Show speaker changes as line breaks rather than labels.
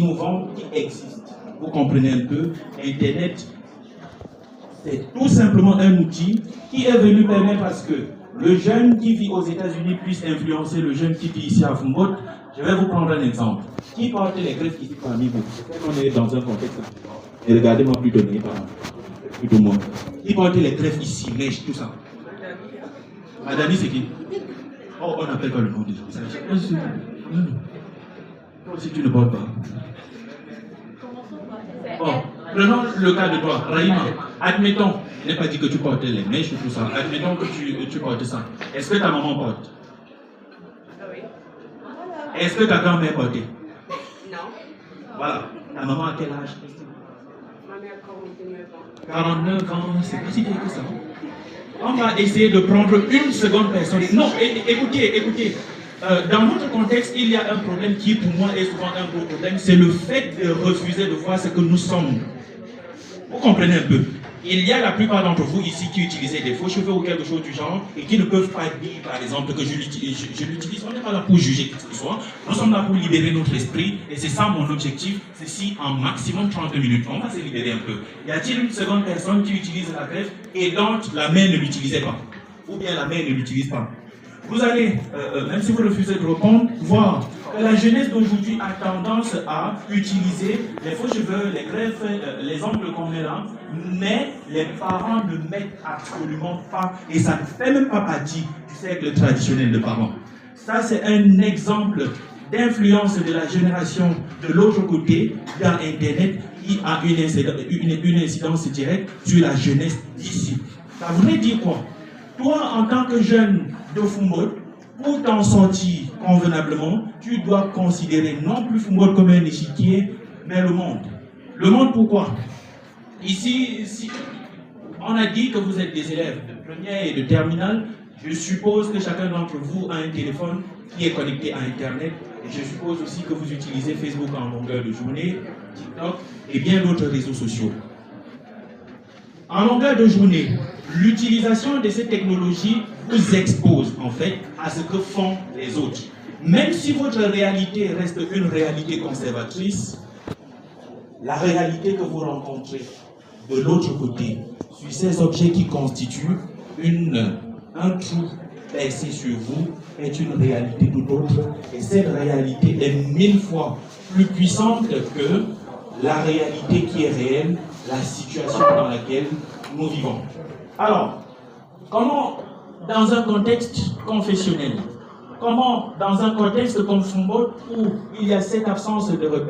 innovantes qui existent. Vous comprenez un peu, Internet, c'est tout simplement un outil qui est venu permettre parce que le jeune qui vit aux États-Unis puisse influencer le jeune qui vit ici à Fumbote. Je vais vous prendre un exemple. Qui porte les greffes ici parmi vous? On est dans un contexte. Et regardez-moi plutôt, plutôt moi. Qui porte les greffes ici, mèche, tout ça? Madani, c'est qui? Oh, on n'appelle pas le nom des gens. Toi aussi, tu ne portes pas. Bon, prenons le cas de toi, Raïma. Admettons, je n'ai pas dit que tu portais les mèches ou tout ça. Admettons que tu portes ça. Est-ce que ta maman porte?
Oui.
Est-ce que ta grand-mère portait?
Non.
Voilà. Ta maman a quel âge?
Ma mère a 49 ans.
49 ans, c'est pas si vieille que ça. On va essayer de prendre une seconde personne. Non, écoutez. Dans notre contexte, il y a un problème qui, pour moi, est souvent un gros problème. C'est le fait de refuser de voir ce que nous sommes. Vous comprenez un peu? Il y a la plupart d'entre vous ici qui utilisaient des faux cheveux ou quelque chose du genre et qui ne peuvent pas dire, par exemple, que je l'utilise. On n'est pas là pour juger qui que ce soit. Nous sommes là pour libérer notre esprit et c'est ça mon objectif. Ceci en maximum 30 minutes. On va se libérer un peu. Y a-t-il une seconde personne qui utilise la greffe et dont la main ne l'utilisait pas? Ou bien la main ne l'utilise pas? Vous allez, même si vous refusez de répondre, voir que la jeunesse d'aujourd'hui a tendance à utiliser les faux cheveux, les greffes, les ongles qu'on met là, mais les parents ne mettent absolument pas, et ça ne fait même pas partie du cercle traditionnel de parents. Ça, c'est un exemple d'influence de la génération de l'autre côté, dans Internet, qui a une incidence directe sur la jeunesse d'ici. Ça voudrait dire quoi? Toi, en tant que jeune de Fumbote, pour t'en sortir convenablement, tu dois considérer non plus Fumbote comme un échiquier, mais le monde. Le monde, pourquoi? Ici, on a dit que vous êtes des élèves de première et de terminale. Je suppose que chacun d'entre vous a un téléphone qui est connecté à Internet. Et je suppose aussi que vous utilisez Facebook en longueur de journée, TikTok et bien d'autres réseaux sociaux. En longueur de journée, l'utilisation de ces technologies vous expose en fait à ce que font les autres. Même si votre réalité reste une réalité conservatrice, la réalité que vous rencontrez de l'autre côté, sur ces objets qui constituent un trou percé sur vous, est une réalité tout autre. Et cette réalité est 1000 fois plus puissante que la réalité qui est réelle, la situation dans laquelle nous vivons. Alors, comment, dans un contexte confessionnel, comment, dans un contexte comme Fumbote, où il y a cette absence de repères,